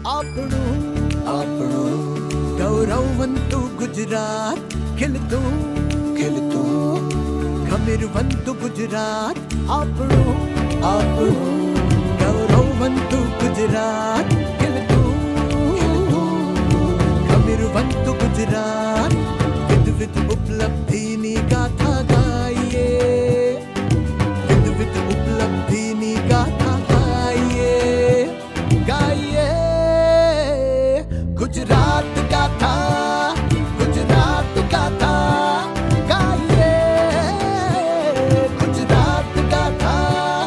આપણું ગૌરવવંતુ ગુજરાત, ખીલતું ખમીરવંતુ ગુજરાત, આપણું ગૌરવવંતુ ગુજરાત, ખીલતું ખમીરવંતુ ગુજરાત, વિધ ઉપલબ્ધિની ગાથા ગાઈએ, વિધ ઉપલબ્ધિની ગાથા ગાઈએ, ગુજરાત ગાથા, ગુજરાત ગાથા ગાઈએ, ગુજરાત ગાથા,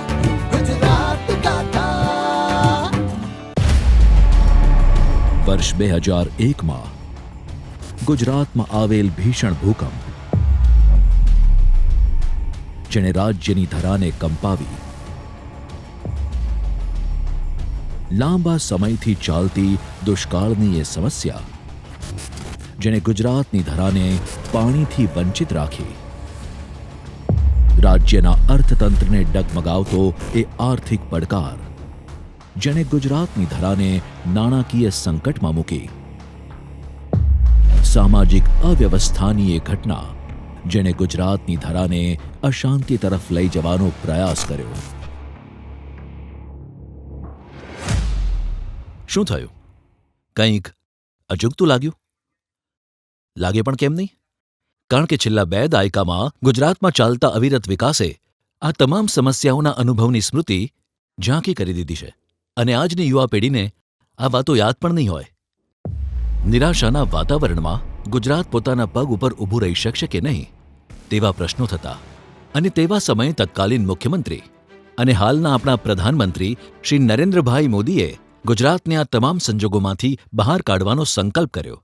ગુજરાત ગાથા. વર્ષ 2001 ગુજરાતમાં આવેલ ભીષણ ભૂકંપ જેણે રાજ્યની ધરાને કંપાવી, લાંબા સમયથી ચાલતી દુષ્કાળની એ સમસ્યા જેણે ગુજરાતની ધરાને પાણીથી વંચિત રાખી, રાજ્યના અર્થતંત્રને ડગમગાવતો એ આર્થિક પડકાર જેણે ગુજરાતની ધરાને નાણાકીય સંકટમાં મૂકી, સામાજિક અવ્યવસ્થાની એ ઘટના જેણે ગુજરાતની ધરાને અશાંતિ તરફ લઈ જવાનો પ્રયાસ કર્યો. શું થયું? કંઈક અજુગતું લાગ્યું? લાગે પણ કેમ નહીં? કારણ કે છેલ્લા 2 દાયકામાં ગુજરાતમાં ચાલતા અવિરત વિકાસે આ તમામ સમસ્યાઓના અનુભવની સ્મૃતિ ઝાંખી કરી દીધી છે અને આજની યુવા પેઢીને આ વાતો યાદ પણ નહીં હોય. નિરાશાના વાતાવરણમાં ગુજરાત પોતાના પગ ઉપર ઊભું રહી શકશે કે નહીં તેવા પ્રશ્નો થતા અને તેવા સમયે તત્કાલીન મુખ્યમંત્રી અને હાલના આપણા પ્રધાનમંત્રી શ્રી નરેન્દ્રભાઈ મોદીએ ગુજરાતને આ તમામ સંજોગોમાંથી બહાર કાઢવાનો સંકલ્પ કર્યો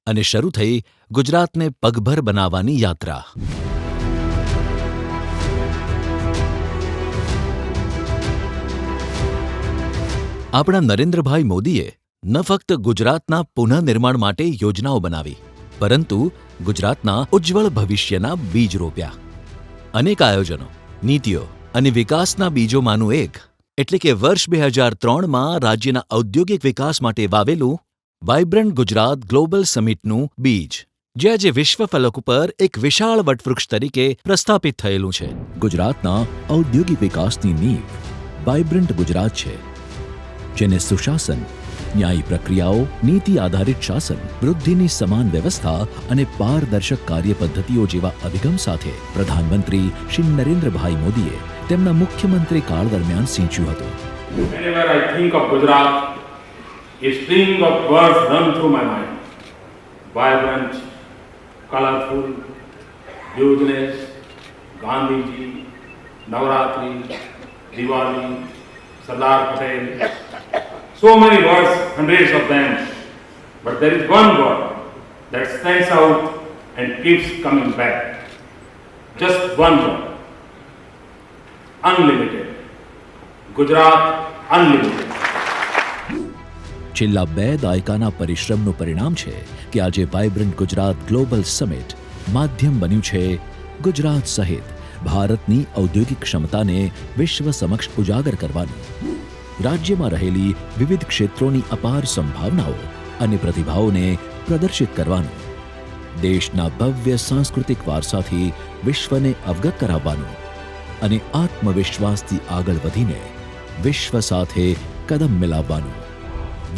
અને શરૂ થઈ ગુજરાતને પગભર બનાવવાની યાત્રા. આપણા નરેન્દ્રભાઈ મોદીએ ન ફક્ત ગુજરાતના પુનઃનિર્માણ માટે યોજનાઓ બનાવી, પરંતુ ગુજરાતના ઉજ્જવળ ભવિષ્યના બીજ રોપ્યા. અનેક આયોજનો, નીતિઓ અને વિકાસના બીજોમાંનું એક એટલે કે વર્ષ 2003માં રાજ્યના ઔદ્યોગિક વિકાસ માટે વાવેલું વાઇબ્રન્ટ ગુજરાત ગ્લોબલ સમિટનું બીજ, જે આજે વિશ્વ ફલક ઉપર એક વિશાળ વટવૃક્ષ તરીકે પ્રસ્થાપિત થયેલું છે. ગુજરાતના ઔદ્યોગિક વિકાસની નીંવ વાઇબ્રન્ટ ગુજરાત છે, જેને સુશાસન, ન્યાયી પ્રક્રિયાઓ, નીતિ આધારિત શાસન, વૃદ્ધિની સમાન વ્યવસ્થા અને પારદર્શક કાર્ય પદ્ધતિઓ જેવા અભિગમ સાથે પ્રધાનમંત્રી શ્રી નરેન્દ્રભાઈ મોદીએ તેમના મુખ્યમંત્રી કાળ દરમિયાન સિંચ્યું હતું. Whenever I think of Gujarat, a string of words run through my mind. Vibrant, colorful, hugeness, Gandhiji, Navratri, Diwali, Sardar Patel. So many words, hundreds of them. But there is one word that stands out and keeps coming back. Just one word. Unlimited. Gujarat Unlimited. છેલ્લા 2 દાયકાના પરિશ્રમનું પરિણામ છે કે આજે vibrant Gujarat global summit માધ્યમ બન્યું છે ગુજરાત સહિત ભારતની ઔદ્યોગિક ક્ષમતાને વિશ્વ સમક્ષ ઉજાગર કરવાની, રાજ્યમાં રહેલી વિવિધ ક્ષેત્રોની અપાર સંભાવનાઓ અને પ્રતિભાઓને પ્રદર્શિત કરવાનું, દેશના ભવ્ય સાંસ્કૃતિક વારસાથી વિશ્વને અવગત કરાવવાનું અને આત્મવિશ્વાસથી આગળ વધીને વિશ્વ સાથે કદમ મિલાવવાનું.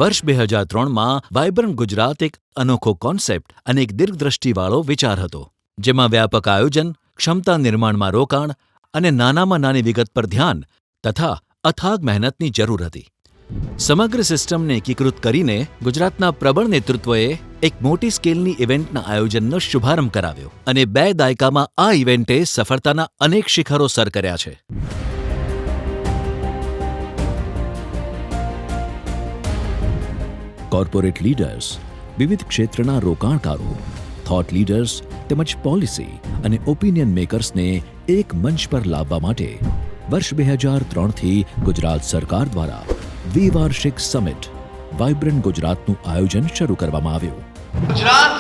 વર્ષ 2003માં વાઇબ્રન્ટ ગુજરાત એક અનોખો કોન્સેપ્ટ અને એક દીર્ઘદ્રષ્ટિવાળો વિચાર હતો, જેમાં વ્યાપક આયોજન, ક્ષમતા નિર્માણમાં રોકાણ અને નાનામાં નાની વિગત પર ધ્યાન તથા અથાગ મહેનતની જરૂર હતી. સમગ્ર સિસ્ટમને એકીકૃત કરીને ગુજરાતના પ્રબળ નેતૃત્વએ એક મોટી સ્કેલની ઇવેન્ટના આયોજનનો શુભારંભ કરાવ્યો અને 2 દાયકામાં આ ઇવેન્ટે સફળતાના અનેક શિખરો સર કર્યા છે. કોર્પોરેટ લીડર્સ, વિવિધ ક્ષેત્રના રોકાણકારો, થોટ લીડર્સ તેમજ પોલિસી અને ઓપિનિયન મેકર્સને એક મંચ પર લાવવા માટે વર્ષ 2003થી ગુજરાત સરકાર દ્વારા દ્વિવાર્ષિક સમિટ વાઇબ્રન્ટ ગુજરાતનું આયોજન શરૂ કરવામાં આવ્યું. Gujarat,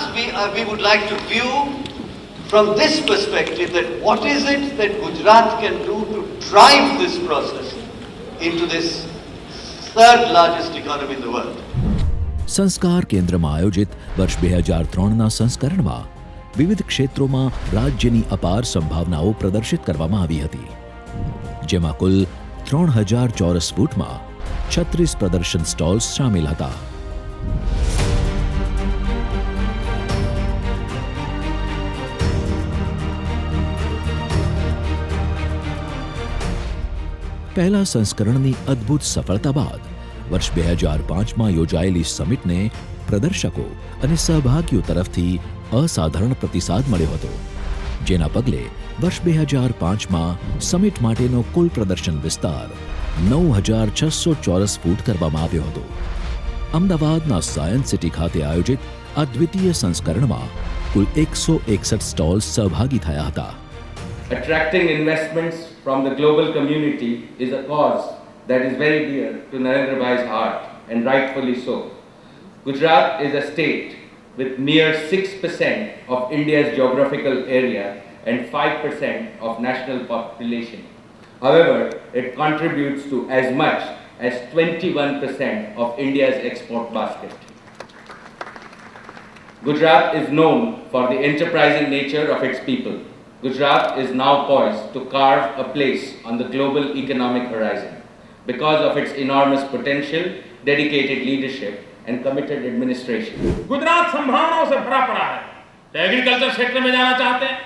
we would like to view from this perspective that what is it that Gujarat can do to drive this process into this third largest economy in the world. સંસ્કાર કેન્દ્રમાં આયોજિત વર્ષ 2003ના સંસ્કરણમાં વિવિધ ક્ષેત્રોમાં રાજ્યની અપાર સંભાવનાઓ પ્રદર્શિત કરવામાં આવી હતી, જેમાં કુલ 3000 ચોરસ ફૂટમાં 36 પ્રદર્શન સ્ટોલ્સ શામેલ હતા. પહેલા સંસ્કરણની અદ્ભુત સફળતા બાદ વર્ષ 2005માં યોજાયેલી સમિટને પ્રદર્શકો અને સહભાગીઓ તરફથી અસાધારણ પ્રતિસાદ મળ્યો હતો, જેના પગલે વર્ષ 2005માં સમિટ માટેનો કુલ પ્રદર્શન વિસ્તાર 9600 ચોરસ ફૂટ કરવામાં આવ્યો હતો. અમદાવાદના સાયન્સ સિટી ખાતે આયોજિત આ દ્વિતીય સંસ્કરણમાં કુલ 161 સ્ટોલ્સ સહભાગી થયા હતા. Attracting investments from the global community is a cause that is very dear to Narendra Bhai's heart, and rightfully so. Gujarat is a state with mere 6% of India's geographical area and 5% of national population. However, it contributes to as much as 21% of India's export basket. Gujarat is known for the enterprising nature of its people. Gujarat is now poised to carve a place on the global economic horizon because of its enormous potential, dedicated leadership and committed administration. Gujarat संभावनाओं से भरा पड़ा है. Agriculture क्षेत्र में जाना चाहते हैं,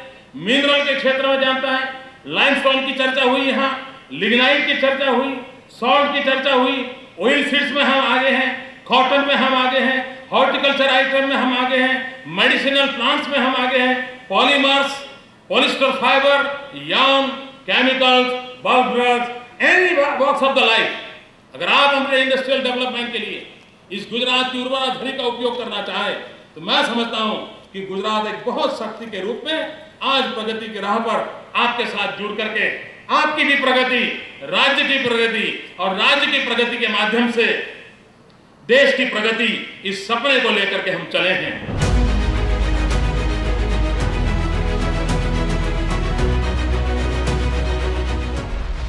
मिनरल के क्षेत्र में जानता है, लाइमस्टोन की चर्चा हुई, यहाँ लिग्नाइट की चर्चा हुई, सॉल्ट की चर्चा हुई, ऑयल सीड्स में हम आगे हैं, कॉटन में हम आगे हैं, हॉर्टिकल्चर आइटम में हम आगे हैं, मेडिसिनल प्लांट्स में हम आगे हैं, polymers, polyester fibre, yarn, chemicals, bulk drugs, any walks of the life. अगर आप अपने इंडस्ट्रियल डेवलपमेंट के लिए इस गुजरात की उर्वरा धरी का उपयोग करना चाहे तो मैं समझता हूं कि गुजरात एक बहुत शक्ति के रूप में आज प्रगति की राह पर आपके साथ जुड़ करके आपकी भी प्रगति, राज्य की प्रगति और राज्य की प्रगति के माध्यम से देश की प्रगति, इस सपने को लेकर के हम चले हैं.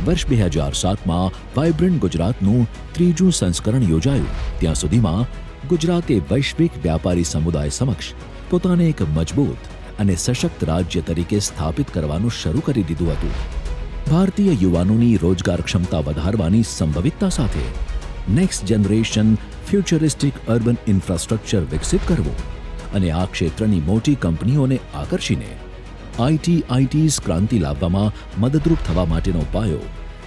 વર્ષ 2007માં વાઇબ્રન્ટ ગુજરાતનું ત્રીજું સંસ્કરણ યોજાયું, ત્યાં સુધીમાં ગુજરાતે વૈશ્વિક વ્યાપારી સમુદાય સમક્ષ પોતાને એક મજબૂત અને સશક્ત રાજ્ય તરીકે સ્થાપિત કરવાનું શરૂ કરી દીધું હતું. ભારતીય યુવાનોની રોજગાર ક્ષમતા વધારવાની સંભવિતતા સાથે next generation futuristic urban infrastructure વિકસિત કરવું અને આ ક્ષેત્રની મોટી કંપનીઓને આકર્ષીને આઈટીઝ ક્રાંતિ લાવવામાં મદદરૂપ થવા માટેનો પાયો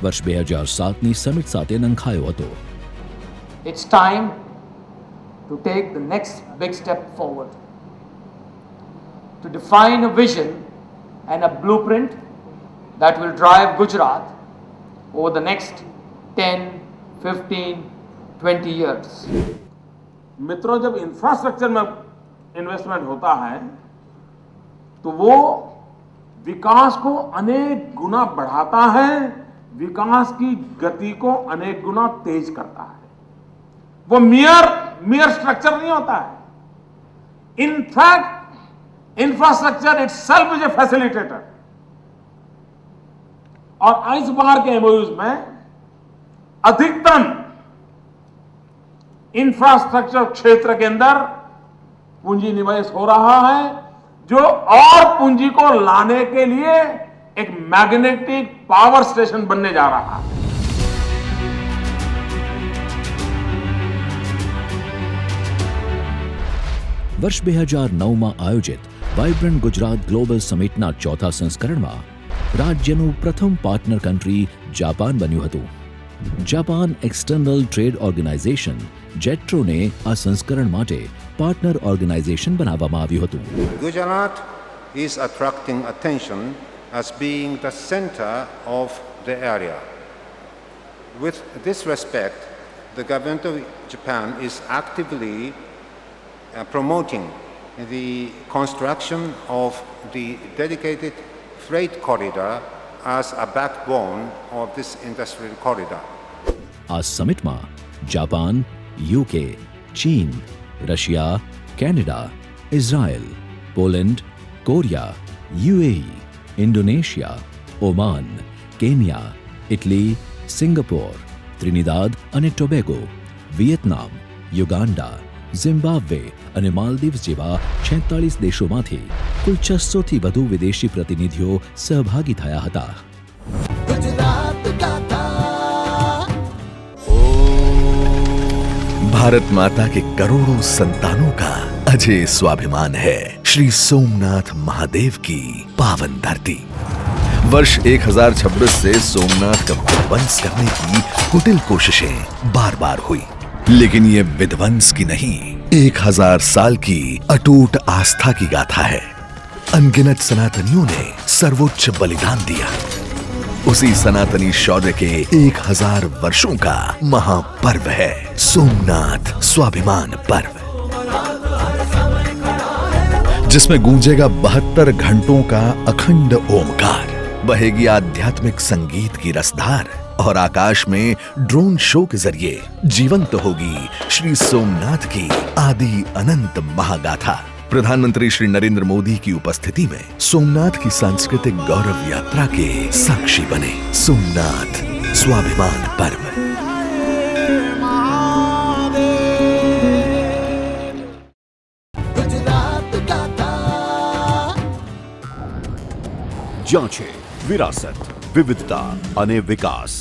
વર્ષ 2007ની સમિટ સાથે નંખાયો હતો. It's time to take the next big step forward, to define a vision and a blueprint that will drive Gujarat over the next 10, 15, 20 years. मित्रों, जब इंफ्रास्ट्रक्चर में इन्वेस्टमेंट होता है तो वो विकास को अनेक गुना बढ़ाता है, विकास की गति को अनेक गुना तेज करता है. वो मियर स्ट्रक्चर नहीं होता है. In fact infrastructure itself is a facilitator. और इस बार के एमओयूज में अधिकतम इंफ्रास्ट्रक्चर क्षेत्र के अंदर पूंजी निवेश हो रहा है, जो और पूंजी को लाने के लिए एक मैग्नेटिक पावर स्टेशन बनने जा रहा है. વર્ષ 2009માં આયોજિત વાઇબ્રન્ટ ગુજરાત ગ્લોબલ સમિટના ચોથા સંસ્કરણમાં રાજ્યનું પ્રથમ પાર્ટનર કન્ટ્રી જાપાન બન્યું હતું. જાપાન એક્સટર્નલ ટ્રેડ ઓર્ગેનાઇઝેશન જેટ્રોને આ સંસ્કરણ માટે પાર્ટનર ઓર્ગેનાઇઝેશન બનાવવામાં આવ્યું હતું. Gujarat is attracting attention as being the center of the area. With this respect, the government of Japan is actively promoting the construction of the dedicated freight corridor as a backbone of this industrial corridor. આ સમિટમાં Japan, UK, ચીન, Russia, Canada, Israel, Poland, Korea, UAE, Indonesia, Oman, Kenya, Italy, Singapore, ત્રિનિદાદ અને Tobago, Vietnam, Uganda, Zimbabwe અને માલદીવ્સ જેવા 46 દેશોમાંથી કુલ 600થી વધુ વિદેશી પ્રતિનિધિઓ સહભાગી થયા હતા. गुजरात गाथा भारत माता के करोड़ों संतानों का अजय स्वाभिमान है श्री सोमनाथ महादेव की पावन धरती. वर्ष 1026 से सोमनाथ का विध्वंस करने की कुटिल कोशिशें बार बार हुई, लेकिन ये विध्वंस की नहीं 1000 साल की अटूट आस्था की गाथा है. अनगिनत सनातनियों ने सर्वोच्च बलिदान दिया. उसी सनातनी शौर्य के 1000 वर्षों का महापर्व है सोमनाथ स्वाभिमान पर्व, जिसमें गूंजेगा 72 घंटों का अखंड ओमकार, बहेगी आध्यात्मिक संगीत की रसधार और आकाश में ड्रोन शो के जरिए जीवंत होगी श्री सोमनाथ की आदि अनंत महागाथा. प्रधानमंत्री श्री नरेंद्र मोदी की उपस्थिति में सोमनाथ की सांस्कृतिक गौरव यात्रा के साक्षी बने सोमनाथ स्वाभिमान पर्व. गुजरात गाथा જ્યાં છે વિરાસત, વિવિધતા અને વિકાસ.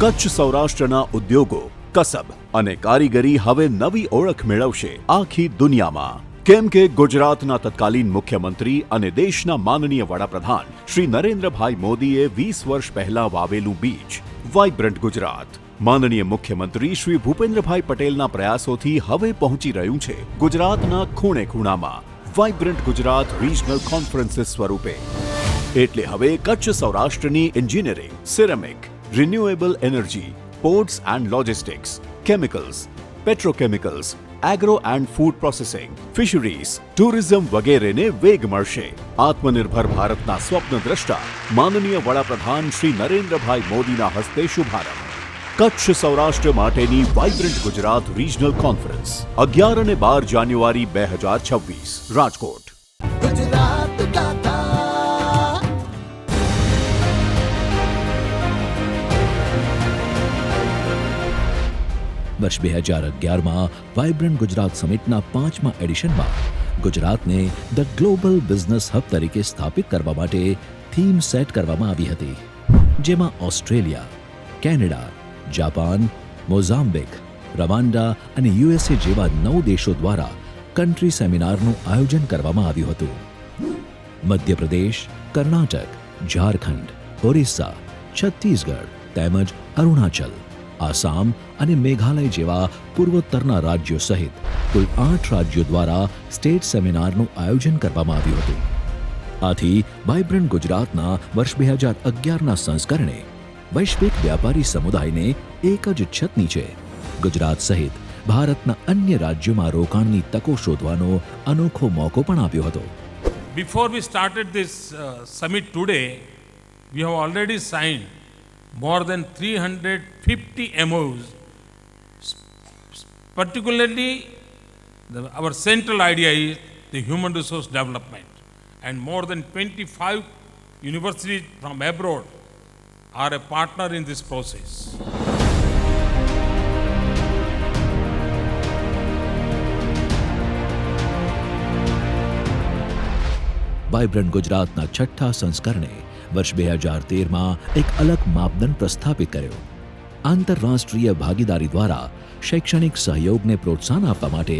કચ્છ સૌરાષ્ટ્રના ઉદ્યોગો, કસબ અને કારીગરી હવે નવી ઓળખ મેળવશે આખી દુનિયામાં. કેમ કે ગુજરાતના તત્કાલીન મુખ્યમંત્રી અને દેશના માનનીય વડાપ્રધાન શ્રી નરેન્દ્રભાઈ મોદીએ 20 વર્ષ પહેલા વાવેલું બીજ વાઇબ્રન્ટ ગુજરાત માનનીય મુખ્યમંત્રી શ્રી ભૂપેન્દ્રભાઈ પટેલના પ્રયાસોથી હવે પહોંચી રહ્યું છે ગુજરાતના ખૂણે ખૂણામાં વાઇબ્રન્ટ ગુજરાત રિજનલ કોન્ફરન્સીસ સ્વરૂપે. એટલે હવે કચ્છ સૌરાષ્ટ્રની engineering, ceramic, renewable energy, ports and logistics, chemicals, petrochemicals, agro and food processing, fisheries, tourism વગેરેને વેગ મળશે. આત્મનિર્ભર ભારતના સ્વપ્ન દ્રષ્ટા માનનીય વડાપ્રધાન શ્રી નરેન્દ્રભાઈ મોદીના હસ્તે શુભારંભ. કચ્છ સૌરાષ્ટ્ર માટેની વાઇબ્રન્ટ ગુજરાત રિજનલ કોન્ફરન્સ 11 અને 12 જાન્યુઆરી 2026 રાજકોટ. गुजरात गाथा વર્ષ 2011માં વાઇબ્રન્ટ ગુજરાત સમિટના 5મા એડિશનમાં ગુજરાતને ધ ગ્લોબલ બિઝનેસ હબ તરીકે સ્થાપિત કરવા માટે થીમ સેટ કરવામાં આવી હતી, જેમાં Australia, Canada, Japan, Mozambique, Rwanda અને યુએસએ જેવા 9 દેશો દ્વારા કન્ટ્રી સેમિનારનું આયોજન કરવામાં આવ્યું હતું. મધ્યપ્રદેશ, કર્ણાટક, ઝારખંડ, ઓરિસ્સા, છત્તીસગઢ તેમજ અરુણાચલ, આસામ અને મેઘાલય જેવા પૂર્વોત્તરના રાજ્યો સહિત કુલ 8 રાજ્યો દ્વારા સ્ટેટ સેમિનારનું આયોજન કરવામાં આવ્યું હતું. આથી વાઇબ્રન્ટ ગુજરાતના વર્ષ 2011ના સંસ્કરણે વૈશ્વિક વ્યાપારી સમુદાયને એક જ છત નીચે ગુજરાત સહિત ભારતના અન્ય રાજ્યોમાં રોકાણની તકો શોધવાનો અનોખો મોકો પણ આપ્યો હતો. Before we started this summit today, we have already signed more than 350 MOUs. Particularly, our central idea is the human resource development, and more than 25 universities from abroad are a partner in this process. Vibrant ગુજરાતના 6ઠ્ઠા સંસ્કરણે વર્ષ 2013માં એક અલગ માપદંડ પ્રસ્થાપિત કર્યો. આંતરરાષ્ટ્રીય ભાગીદારી દ્વારા શૈક્ષણિક સહયોગને પ્રોત્સાહન આપવા માટે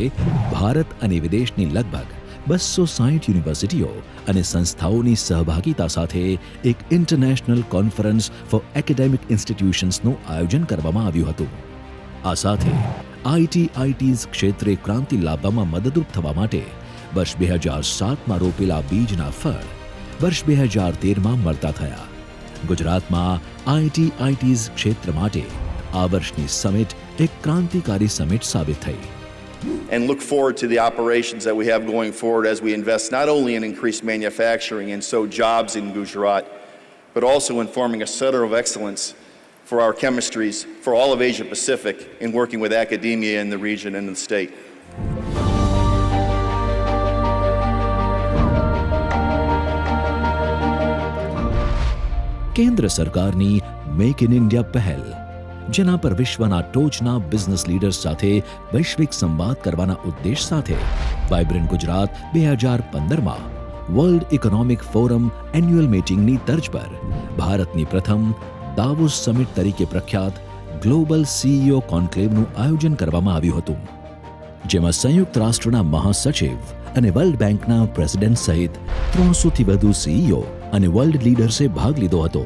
ભારત અને વિદેશની લગભગ 260 યુનિવર્સિટીઓ અને સંસ્થાઓની સહભાગિતા સાથે એક ઇન્ટરનેશનલ કોન્ફરન્સ ફોર એકેડેમિક ઇન્સ્ટિટ્યુશન્સનું આયોજન કરવામાં આવ્યું હતું. આ સાથે આઈટીઝ ક્ષેત્રે ક્રાંતિ લાવવામાં મદદરૂપ થવા માટે વર્ષ 2007માં રોપેલા બીજના ફળ વર્ષ 2013માં મળતા થયા. ગુજરાતમાં આઈટીઝ ક્ષેત્ર માટે આ વર્ષની સમિટ એક ક્રાંતિકારી સમિટ સાબિત થઈ. And look forward to the operations that we have going forward as we invest not only in increased manufacturing and so jobs in Gujarat, but also in forming a center of excellence for our chemistries for all of Asia Pacific in working with academia in the region and the state. કેન્દ્ર સરકારની make in India પહેલ જેના પર વિશ્વના ટોચના business leaders સાથે વૈશ્વિક સંવાદ કરવાના ઉદ્દેશ સાથે વાઇબ્રન્ટ ગુજરાત 2015માં વર્લ્ડ ઇકોનોમિક ફોરમ એન્યુઅલ મીટિંગની તર્જ પર ભારતની પ્રથમ દાવોસ સમિટ તરીકે પ્રખ્યાત ગ્લોબલ સીઈઓ કોન્ક્લેવનું આયોજન કરવામાં આવ્યું હતું, જેમાં સંયુક્ત રાષ્ટ્રના મહાસચિવ અને વર્લ્ડ બેંકના પ્રેસિડેન્ટ સહિત 300થી વધુ સીઈઓ અને વર્લ્ડ લીડર્સે ભાગ લીધો હતો.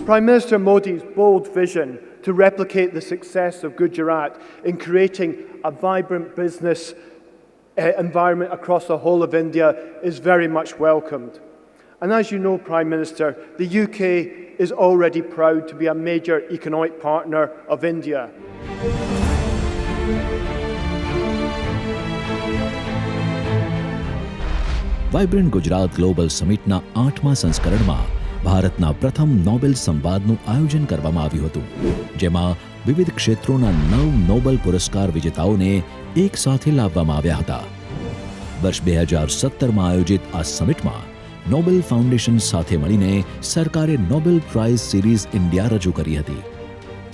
Prime Minister Modi's bold vision to replicate the success of Gujarat in creating a vibrant business environment across the whole of India is very much welcomed. And as you know, Prime Minister, the UK is already proud to be a major economic partner of India. Vibrant Gujarat global સમિટના 8મા સંસ્કરણમાં ભારતના પ્રથમ Nobel સંવાદનું આયોજન કરવામાં આવ્યું હતું, જેમાં વિવિધ ક્ષેત્રોના 9 નોબેલ પુરસ્કાર વિજેતાઓને એક સાથે લાવવામાં આવ્યા હતા. વર્ષ 2017માં આયોજિત આ સમિટમાં નોબેલ ફાઉન્ડેશન સાથે મળીને સરકારે નોબેલ પ્રાઇઝ સિરીઝ ઇન્ડિયા રજૂ કરી હતી.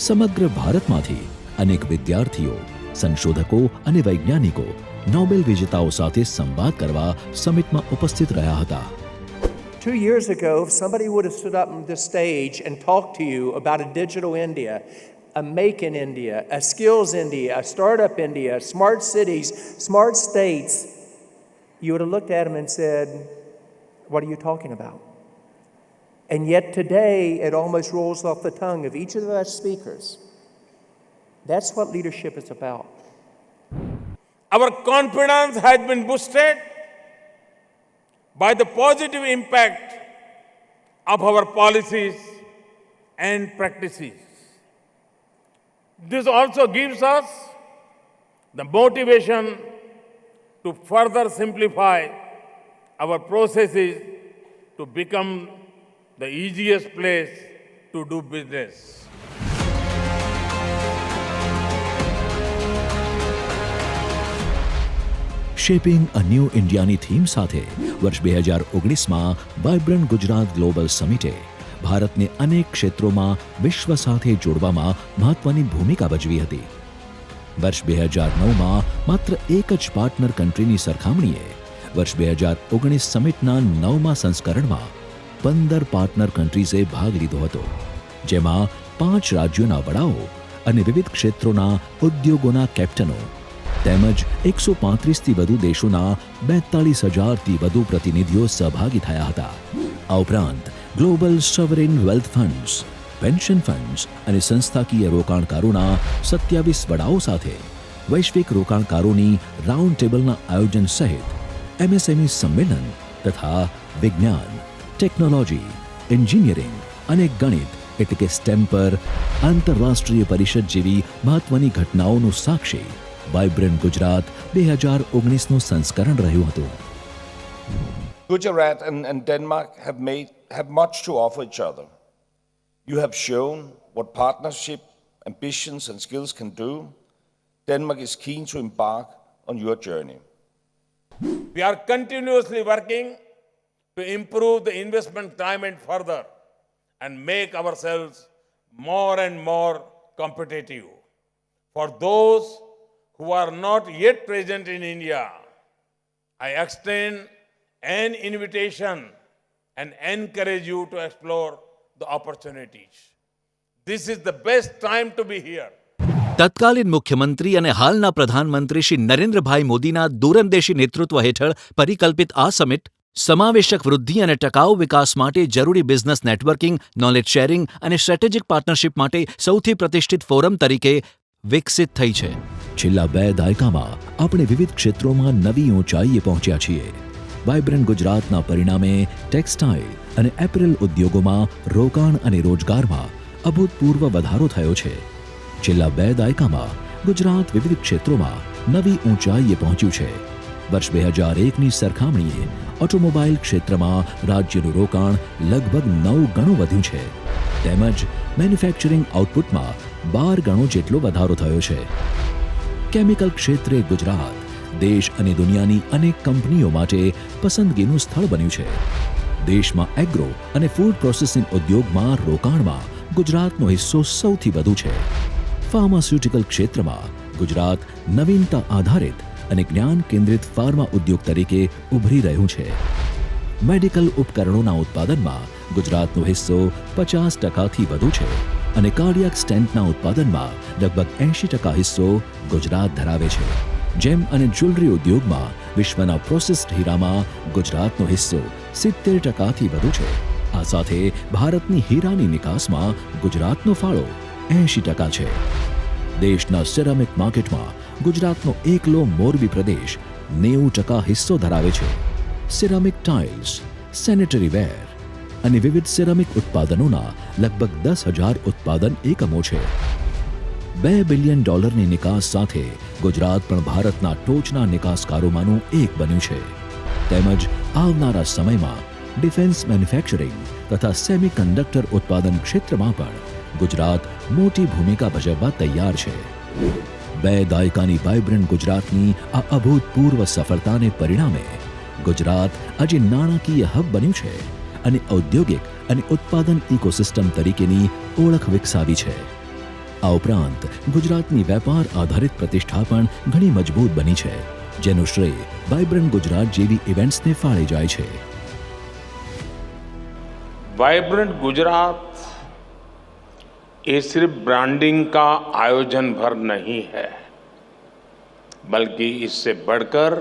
સમગ્ર ભારતમાંથી અનેક વિદ્યાર્થીઓ, સંશોધકો અને વૈજ્ઞાનિકો નોબેલ વિજેતાઓ સાથે સંવાદ કરવા સમિટમાં ઉપસ્થિત રહ્યા હતા. 2 years ago, if somebody would have stood up on this stage and talked to you about a digital India, a make in India, a skills India, a startup India, smart cities, smart states, you would have looked at them and said, what are you talking about? And yet today, it almost rolls off the tongue of each of us speakers. That's what leadership is about. Our confidence has been boosted by the positive impact of our policies and practices. This also gives us the motivation to further simplify our processes to become the easiest place to do business. Shaping a new ઇન્ડિયાની theme સાથે વર્ષ 2019માં vibrant Gujarat global સમિટે ભારતને અનેક ક્ષેત્રોમાં વિશ્વ સાથે જોડવામાં મહત્વની ભૂમિકા ભજવી હતી. વર્ષ 2009માં માત્ર એક જ પાર્ટનર કન્ટ્રીની સરખામણીએ વર્ષ 2019 સમિટના 9મા સંસ્કરણમાં 15 પાર્ટનર કન્ટ્રીઝે ભાગ લીધો હતો, જેમાં 5 રાજ્યોના વડાઓ અને વિવિધ ક્ષેત્રોના ઉદ્યોગોના કેપ્ટનો તેમજ 135થી વધુ દેશોના 42,000થી વધુ પ્રતિનિધિઓ સહભાગી થયા હતા. આ ઉપરાંત global sovereign wealth funds, pension funds અને સંસ્થાકીય રોકાણકારોના 27 વડાઓ સાથે વૈશ્વિક રોકાણકારોની રાઉન્ડ ટેબલના આયોજન સહિત MSME સંમેલન તથા વિજ્ઞાન, ટેકનોલોજી, એન્જિનિયરિંગ અને ગણિત એટલે કે STEM પર આંતરરાષ્ટ્રીય પરિષદ જેવી મહત્વની ઘટનાઓનું સાક્ષી વાઇબ્રન્ટ ગુજરાત 2019નું સંસ્કરણ રહ્યું હતું. Gujarat and Denmark have much to offer each other. You have shown what partnership, ambitions and skills can do. Denmark is keen to embark on your journey. We are continuously working to improve the investment climate further and make ourselves more and more competitive. For those who are not yet present in India, I extend an invitation and encourage you to explore the opportunities. This is the best time to be here. તત્કાલીન મુખ્યમંત્રી અને હાલના પ્રધાનમંત્રી શ્રી નરેન્દ્રભાઈ મોદીના દૂરંદેશી નેતૃત્વ હેઠળ પરિકલ્પિત આ summit સમાવેશક વૃદ્ધિ અને ટકાઉ વિકાસ માટે જરૂરી બિઝનેસ નેટવર્કિંગ, નોલેજ શેરિંગ અને સ્ટ્રેટેજિક પાર્ટનરશિપ માટે સૌથી પ્રતિષ્ઠિત ફોરમ તરીકે વિકસિત થઈ છે. છેલ્લા 2 દાયકામાં આપણે વિવિધ ક્ષેત્રોમાં નવી ઊંચાઈએ પહોંચ્યા છીએ. વાઇબ્રન્ટ ગુજરાતના પરિણામે ટેક્સટાઇલ અને એપરલ ઉદ્યોગોમાં રોકાણ અને રોજગારમાં અભૂતપૂર્વ વધારો થયો છે. છેલ્લા 2 દાયકામાં ગુજરાત વિવિધ ક્ષેત્રોમાં નવી ઊંચાઈએ પહોંચ્યું છે. વર્ષ 2001ની સરખામણીએ ઓટોમોબાઈલ ક્ષેત્રમાં રાજ્યનું રોકાણ લગભગ 9 ગણું વધ્યું છે, તેમજ મેન્યુફેક્ચરિંગ આઉટપુટમાં 12 ગણો જેટલો વધારો થયો છે. કેમિકલ ક્ષેત્રે ગુજરાત દેશ અને દુનિયાની અનેક કંપનીઓ માટે પસંદગીનું સ્થળ બન્યું છે. દેશમાં એગ્રો અને ફૂડ પ્રોસેસિંગ ઉદ્યોગમાં રોકાણમાં ગુજરાતનો હિસ્સો સૌથી વધુ છે. ફાર્માસ્યુટિકલ ક્ષેત્રમાં ગુજરાત નવીનતા આધારિત અને જ્ઞાન કેન્દ્રિત ફાર્મા ઉદ્યોગ તરીકે ઉભરી રહ્યું છે. મેડિકલ ઉપકરણોના ઉત્પાદનમાં ગુજરાતનો હિસ્સો 50%થી વધુ છે અને કાર્ડિયાક સ્ટેન્ટના ઉત્પાદનમાં લગભગ 80% હિસ્સો ગુજરાત ધરાવે છે. જેમ અને જ્વેલરી ઉદ્યોગમાં વિશ્વના પ્રોસેસ્ડ હીરામાં ગુજરાતનો હિસ્સો 70%થી વધુ છે. આ સાથે ભારતની હીરાની નિકાસમાં ગુજરાતનો ફાળો 80% છે. દેશના સિરામિક માર્કેટમાં ગુજરાતનો એકલો મોરબી પ્રદેશ 90% હિસ્સો ધરાવે છે. સિરામિક ટાઇલ્સ, સેનેટરી વેર અને વિવિધ સિરામિક ઉત્પાદનોના લગભગ 10,000 ઉત્પાદન એકમો છે. $2 બિલિયન નિકાસ સાથે ગુજરાત પણ ભારતના ટોચના નિકાસકારોમાંનું એક બન્યું છે. તેમજ આવનારા સમયમાં ડિફેન્સ મેન્યુફેક્ચરિંગ તથા સેમિકન્ડક્ટર ઉત્પાદન ક્ષેત્રમાં પણ ગુજરાત મોટી ભૂમિકા ભજવવા તૈયાર છે. 2 દાયકાની વાઇબ્રન્ટ ગુજરાતની આ અભૂતપૂર્વ સફળતાને પરિણામે ગુજરાત આજે નાણાકીય હબ બન્યું છે અને ઔદ્યોગિક અને ઉત્પાદન ઇકોસિસ્ટમ તરીકેની ઓળખ વિકસાવી છે. આ ઉપરાંત ગુજરાતની વેપાર આધારિત પ્રતિષ્ઠા પણ ઘણી મજબૂત બની છે, જેનું શ્રેય વાઇબ્રન્ટ ગુજરાત જેવી ઇવેન્ટ્સને ફાળે જાય છે. वाइब्रेंट गुजरात ये सिर्फ ब्रांडिंग का आयोजन भर नहीं है, बल्कि इससे बढ़कर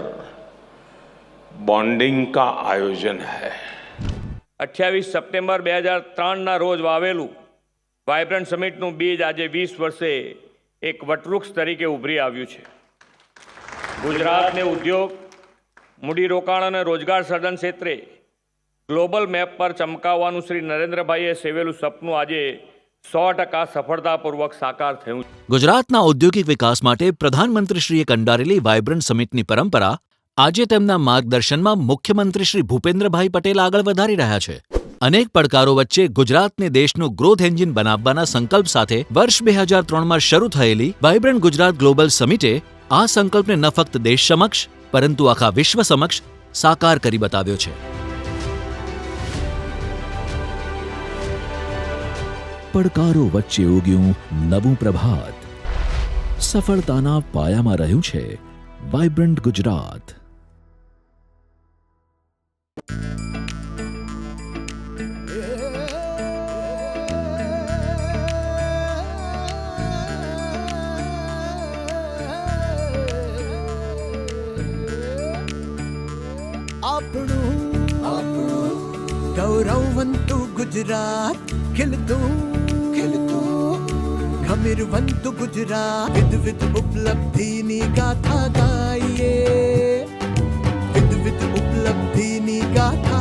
बॉन्डिंग का आयोजन है. 28 સપ્ટેમ્બર 2003ના રોજ વાવેલું વાઇબ્રન્ટ સમિટનું બીજ આજે 20 વર્ષે એક વટવૃક્ષ તરીકે ઉભરી આવ્યું છે. ગુજરાતને ઉદ્યોગ, મૂડીરોકાણ અને રોજગાર સર્જન ક્ષેત્રે ગ્લોબલ મેપ પર ચમકાવવાનું શ્રી નરેન્દ્રભાઈએ સેવેલું સપનું આજે 100% સફળતાપૂર્વક સાકાર થયું. ગુજરાતના ઔદ્યોગિક વિકાસ માટે પ્રધાનમંત્રીશ્રીએ કંડારેલી વાઇબ્રન્ટ સમિટની પરંપરા આજે તેમના માર્ગદર્શનમાં મુખ્યમંત્રી શ્રી ભૂપેન્દ્રભાઈ પટેલ આગળ વધારી રહ્યા છે. અનેક પડકારો વચ્ચે ગુજરાતને દેશનું ગ્રોથ એન્જિન બનાવવાના સંકલ્પ સાથે વર્ષ 2003માં શરૂ થયેલી વાઇબ્રન્ટ ગુજરાત ગ્લોબલ સમિટે આ સંકલ્પને ન ફક્ત દેશ સમક્ષ પરંતુ આખા વિશ્વ સમક્ષ સાકાર કરી બતાવ્યો છે. પડકારો વચ્ચે ઉગ્યું નવું પ્રભાત. સફળતાના પાયામાં રહ્યું છે વાઇબ્રન્ટ ગુજરાત. ગૌરવવંતુ ગુજરાત ખીલતું ખમીરવંતુ ગુજરાત વિવિધ ઉપલબ્ધિની ગાથા ગાઈએ વિવિધ ઉપલબ્ધિની ગાથા